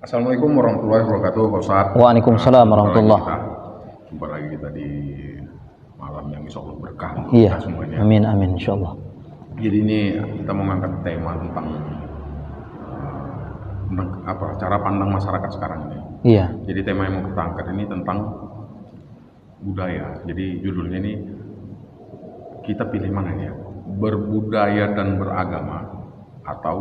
Assalamualaikum warahmatullahi wabarakatuh, Pak Ustadz. Waalaikumsalam warahmatullahi. Jumpa lagi kita di malam yang insya Allah berkah untuk Iya, kita semuanya. amin amin insyaallah. Jadi ini kita mau mengangkat tema tentang cara pandang masyarakat sekarang ini. Iya. Jadi tema yang mau kita angkat ini tentang budaya. Jadi judulnya ini kita pilih mana ya? Berbudaya dan beragama atau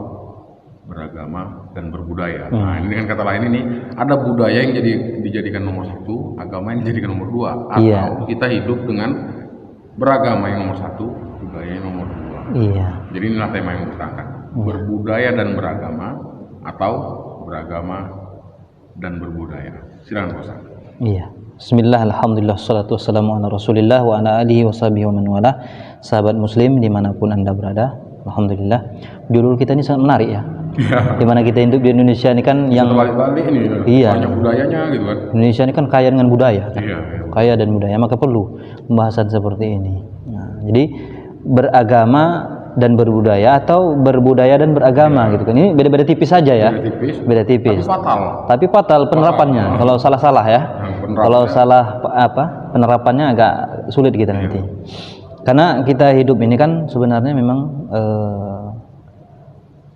beragama dan berbudaya. Nah, ini dengan kata lain ini ada budaya yang dijadikan nomor satu, agama yang dijadikan nomor dua, atau kita hidup dengan beragama yang nomor satu, budaya yang nomor dua. Iya. Jadi inilah tema yang kita angkat. Berbudaya dan beragama atau beragama dan berbudaya. Silakan Pak Ustaz. Iya. Bismillah, alhamdulillah, salatu wassalamu ala rasulillah wa ala alihi wa sahbihi wa man wala. Sahabat muslim dimanapun anda berada, alhamdulillah. Judul kita ini sangat menarik ya. Di mana kita hidup di Indonesia ini kan yang terbalik-balik ini, banyak budayanya gitu kan. Indonesia ini kan kaya dengan budaya kan? Iya. Kaya dan budaya, maka perlu pembahasan seperti ini. Nah, jadi beragama dan berbudaya atau berbudaya dan beragama gitu kan. Ini beda-beda tipis saja ya. Beda tipis. Tapi fatal penerapannya kalau salah-salah ya. Kalau salah penerapannya agak sulit kita nanti. Karena kita hidup ini kan sebenarnya memang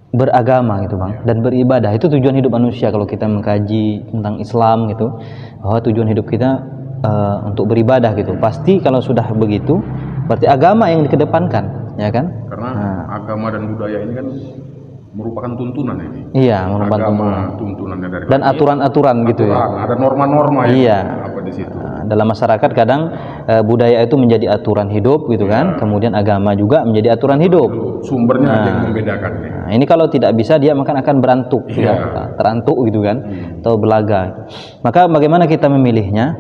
beragama gitu Bang, dan beribadah itu tujuan hidup manusia. Kalau kita mengkaji tentang Islam gitu, bahwa tujuan hidup kita untuk beribadah gitu. Pasti kalau sudah begitu berarti agama yang dikedepankan, ya kan? Karena agama dan budaya ini kan merupakan tuntunan ini. Iya, merupakan tuntunannya dari dan aturan-aturan gitu ya. Ada norma-norma yang apa di situ. Dalam masyarakat kadang budaya itu menjadi aturan hidup gitu kan, kemudian agama juga menjadi aturan hidup. Sumbernya aja yang membedakan nih. Nah, ini kalau tidak bisa dia akan berantuk, terantuk gitu kan, atau belaga. Maka bagaimana kita memilihnya?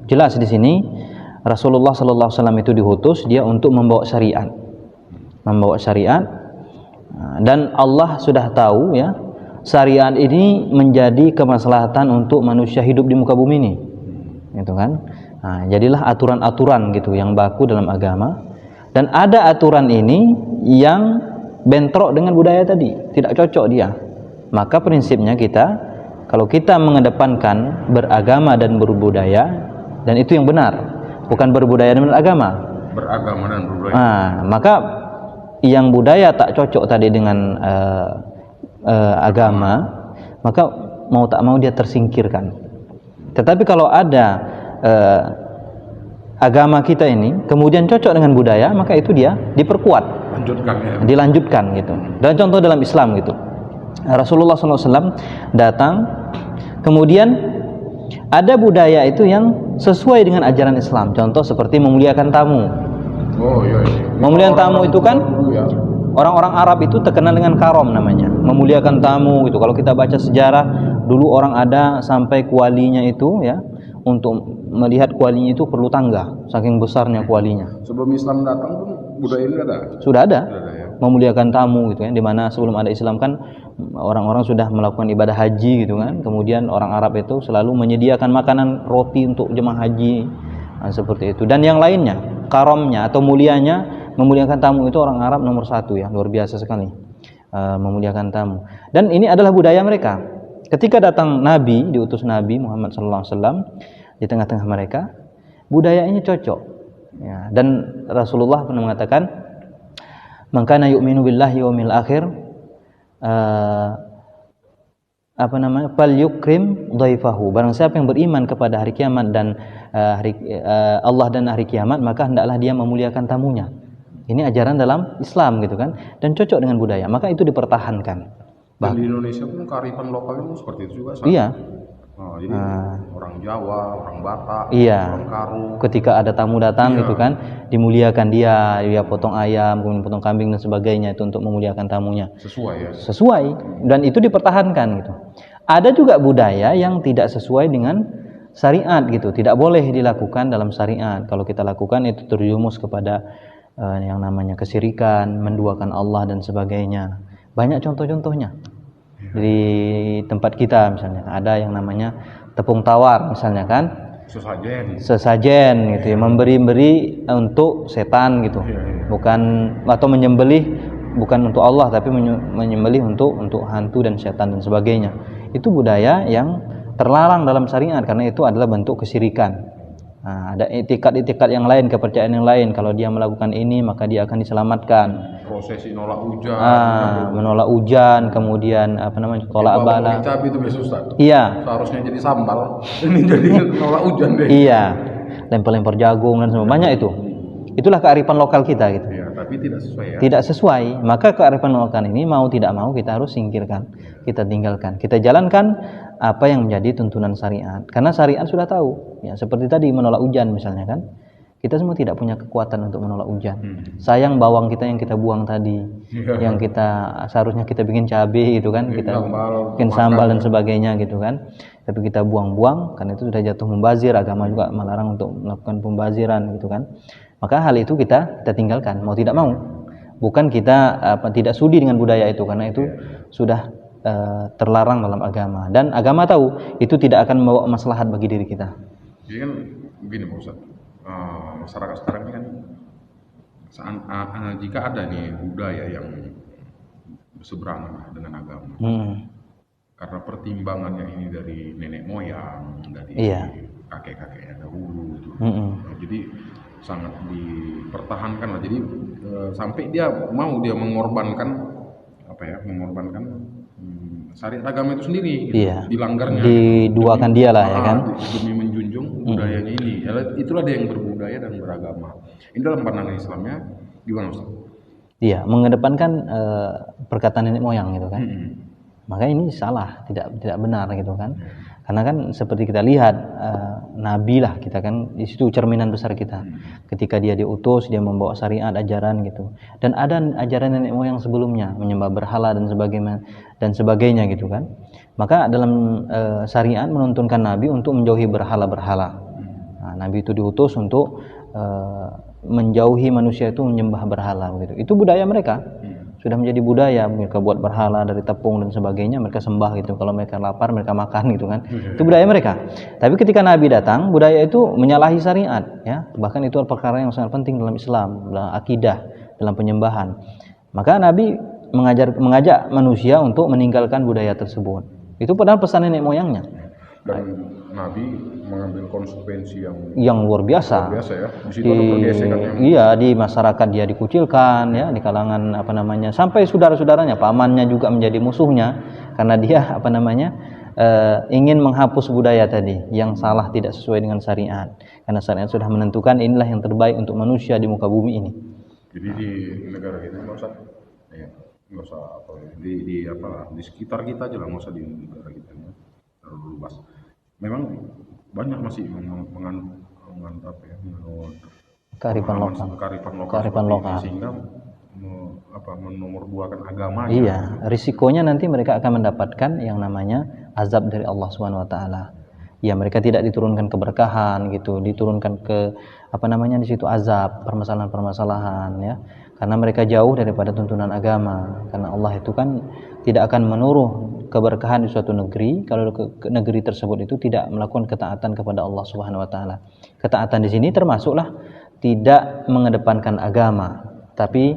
Jelas di sini Rasulullah Sallallahu Alaihi Wasallam itu diutus dia untuk membawa syariat, dan Allah sudah tahu ya syariat ini menjadi kemaslahatan untuk manusia hidup di muka bumi ini, gitu kan? Nah, jadilah aturan-aturan gitu yang baku dalam agama, dan ada aturan ini yang bentrok dengan budaya tadi, tidak cocok dia. Maka prinsipnya kita, kalau kita mengedepankan beragama dan berbudaya, dan itu yang benar, bukan berbudaya dan beragama. Beragama dan berbudaya. Nah, maka yang budaya tak cocok tadi dengan agama, maka mau tak mau dia tersingkirkan. Tetapi kalau ada agama kita ini kemudian cocok dengan budaya, maka itu dia diperkuat, dilanjutkan gitu. Dan contoh dalam Islam gitu, Rasulullah SAW datang, kemudian ada budaya itu yang sesuai dengan ajaran Islam. Contoh seperti memuliakan tamu. Memuliakan tamu itu kan orang-orang Arab itu terkenal dengan karom namanya, memuliakan tamu gitu. Kalau kita baca sejarah dulu orang ada sampai kualinya itu ya, untuk melihat kualinya itu perlu tangga, saking besarnya kualinya. Sebelum Islam datang pun budaya ini ada. Sudah ada ya? Memuliakan tamu gitu kan, dimana sebelum ada Islam kan orang-orang sudah melakukan ibadah haji gitu kan. Kemudian orang Arab itu selalu menyediakan makanan roti untuk jemaah haji, nah, seperti itu. Dan yang lainnya, karomnya atau mulianya, memuliakan tamu itu orang Arab nomor satu ya, luar biasa sekali memuliakan tamu. Dan ini adalah budaya mereka. Ketika datang Nabi, diutus Nabi Muhammad SAW di tengah-tengah mereka, budaya ini cocok ya. Dan Rasulullah pernah mengatakan, man kana yu'minu billahi wal akhir fal yukrim dhaifahu. Barang siapa yang beriman kepada hari kiamat dan Allah dan hari kiamat, maka hendaklah dia memuliakan tamunya. Ini ajaran dalam Islam gitu kan, dan cocok dengan budaya, maka itu dipertahankan. Dan di Indonesia pun kearifan lokalnya seperti itu juga. Iya. Jadi orang Jawa, orang Batak, orang Karo, ketika ada tamu datang gitu kan, dimuliakan dia potong ayam, kemudian potong kambing dan sebagainya, itu untuk memuliakan tamunya. Sesuai, dan itu dipertahankan gitu. Ada juga budaya yang tidak sesuai dengan syariat gitu, tidak boleh dilakukan dalam syariat. Kalau kita lakukan itu terjumus kepada yang namanya kesyirikan, menduakan Allah dan sebagainya. Banyak contoh-contohnya. Di tempat kita misalnya ada yang namanya tepung tawar misalnya kan, sesajen gitu ya, memberi untuk setan gitu, bukan, atau menyembelih bukan untuk Allah tapi menyembelih untuk hantu dan setan dan sebagainya. itu budaya yang terlarang dalam syariat karena itu adalah bentuk kesyirikan. Nah, ada etikat yang lain, kepercayaan yang lain. Kalau dia melakukan ini maka dia akan diselamatkan. Prosesi nolak hujan. Menolak hujan, kemudian tolak bala. Cabai itu biasa Ustaz. Iya. Seharusnya jadi sambal, ini jadi nolak hujan deh. Iya. Lempar-lempar jagung dan semua banyak itu. Itulah kearifan lokal kita gitu. Iya, tapi tidak sesuai ya. Tidak sesuai. Maka kearifan lokal ini mau tidak mau kita harus singkirkan, kita tinggalkan, kita jalankan apa yang menjadi tuntunan syariat. Karena syariat sudah tahu, ya seperti tadi menolak hujan misalnya kan. Kita semua tidak punya kekuatan untuk menolak hujan. Sayang bawang kita yang kita buang tadi, yang kita seharusnya kita bikin cabai gitu kan, kita bikin sambal dan sebagainya gitu kan. Tapi kita buang-buang karena itu sudah jatuh membazir. Agama juga melarang untuk melakukan pembaziran gitu kan. Maka hal itu kita tinggalkan mau tidak mau. Bukan kita tidak sudi dengan budaya itu karena itu sudah terlarang dalam agama dan agama tahu itu tidak akan membawa maslahat bagi diri kita. Jadi kan begini Pak Ustaz, masyarakat sekarang ini kan jika ada nih budaya yang berseberangan dengan agama, karena pertimbangannya ini dari nenek moyang, dari kakek-kakeknya dahulu, gitu. Jadi sangat dipertahankan lah. Jadi sampai dia mau mengorbankan syariat agama itu sendiri, dilanggarnya, diduakan dia lah ya kan, demi menjunjung budayanya ini. Itulah dia yang berbudaya dan beragama. Ini dalam pandangan Islamnya gimana Ustaz? Iya, mengedepankan perkataan nenek moyang gitu kan. Maka ini salah, tidak benar gitu kan. Karena kan seperti kita lihat nabi lah kita kan, di situ cerminan besar kita. Ketika dia diutus, dia membawa syariat, ajaran gitu. Dan ada ajaran nenek moyang sebelumnya menyembah berhala dan sebagainya gitu kan. Maka dalam syariat menuntunkan nabi untuk menjauhi berhala-berhala. Nah, nabi itu diutus untuk menjauhi manusia itu menyembah berhala gitu. Itu budaya mereka. Sudah menjadi budaya, mereka buat berhala dari tepung dan sebagainya, mereka sembah gitu. Kalau mereka lapar mereka makan gitu kan. Itu budaya mereka. Tapi ketika Nabi datang, budaya itu menyalahi syariat ya. Bahkan itu adalah perkara yang sangat penting dalam Islam, dalam akidah, dalam penyembahan. Maka Nabi mengajak manusia untuk meninggalkan budaya tersebut. Itu padahal pesan nenek moyangnya. Dan Nabi mengambil konsekuensi yang luar biasa. Ya. Di situ ada pergesekan yang di masyarakat dia dikucilkan ya, di kalangan sampai saudara-saudaranya, pamannya juga menjadi musuhnya karena dia ingin menghapus budaya tadi yang salah, tidak sesuai dengan syariat. Karena syariat sudah menentukan inilah yang terbaik untuk manusia di muka bumi ini. Jadi di negara kita nggak usah di sekitar kita aja lah, nggak usah di negara kita ya. Terlalu luas. Memang banyak masih menganut kearifan lokal sehingga menomorduakan agama. Iya, risikonya nanti mereka akan mendapatkan yang namanya azab dari Allah Subhanahu wa taala. Ya, mereka tidak diturunkan keberkahan gitu, diturunkan ke di situ azab, permasalahan-permasalahan ya. Karena mereka jauh daripada tuntunan agama. Karena Allah itu kan tidak akan menuruh keberkahan di suatu negeri kalau negeri tersebut itu tidak melakukan ketaatan kepada Allah Subhanahu wa taala. Ketaatan di sini termasuklah tidak mengedepankan agama, tapi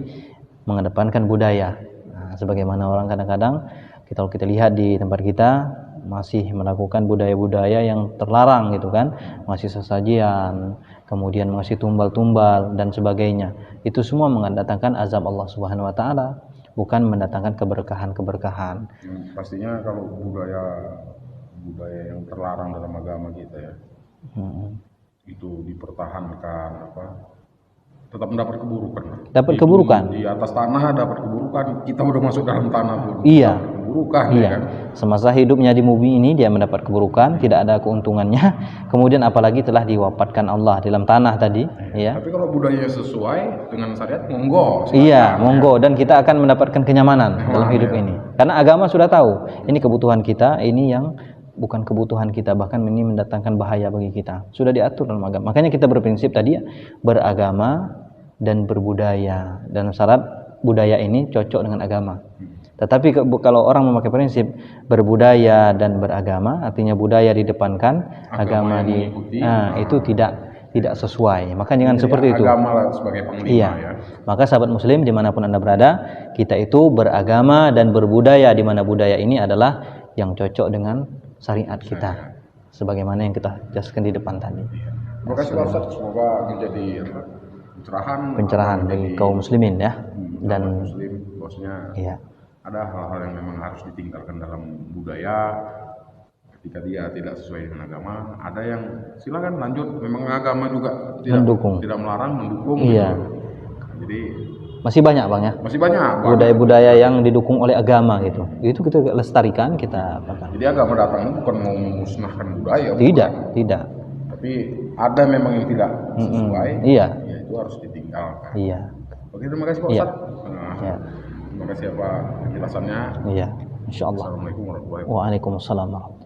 mengedepankan budaya. Nah, sebagaimana orang kadang-kadang kalau kita lihat di tempat kita masih melakukan budaya-budaya yang terlarang gitu kan, masih sesajian, kemudian masih tumbal-tumbal dan sebagainya. Itu semua mendatangkan azab Allah Subhanahu wa taala, bukan mendatangkan keberkahan-keberkahan. Pastinya kalau budaya yang terlarang dalam agama kita ya, itu dipertahankan tetap mendapat keburukan. Dapat keburukan. Di atas tanah dapat keburukan, kita udah masuk dalam tanah pun. Iya. Keburukan iya. Ya kan? Semasa hidupnya di bumi ini dia mendapat keburukan, tidak ada keuntungannya. Kemudian apalagi telah diwafatkan Allah dalam tanah tadi, ya. Tapi kalau budaya sesuai dengan syariat, monggo. Iya, monggo, dan kita akan mendapatkan kenyamanan dalam hidup ini. Karena agama sudah tahu, ini kebutuhan kita, ini yang bukan kebutuhan kita, bahkan ini mendatangkan bahaya bagi kita. Sudah diatur dalam agama. Makanya kita berprinsip tadi beragama dan berbudaya, dan syarat budaya ini cocok dengan agama. Tetapi kalau orang memakai prinsip berbudaya dan beragama, artinya budaya didepankan, agama itu tidak sesuai. Maka jangan seperti itu. Agama sebagai panglima ya. Maka sahabat muslim dimanapun Anda berada, kita itu beragama dan berbudaya, di mana budaya ini adalah yang cocok dengan syariat kita, sebagaimana yang kita jelaskan di depan tadi. Terima kasih Pak Ustaz, semoga menjadi pencerahan bagi kaum muslimin ya, dan muslim bosnya ada hal-hal yang memang harus ditinggalkan dalam budaya ketika dia tidak sesuai dengan agama. Ada yang silakan lanjut, memang agama juga tidak melarang, mendukung. Iya. Gitu. Jadi masih banyak Bang ya. Masih banyak budaya-budaya yang didukung oleh agama gitu. Itu kita lestarikan, kita apa. Jadi agama datang bukan mau memusnahkan budaya. Tidak. Tapi ada memang yang tidak sesuai. Iya. Ya itu harus ditinggalkan. Iya. Oke, terima kasih Pak Ustaz. Terima kasih apa penjelasannya. Iya, insyaallah. Assalamualaikum warahmatullahi wabarakatuh. Waalaikumsalam.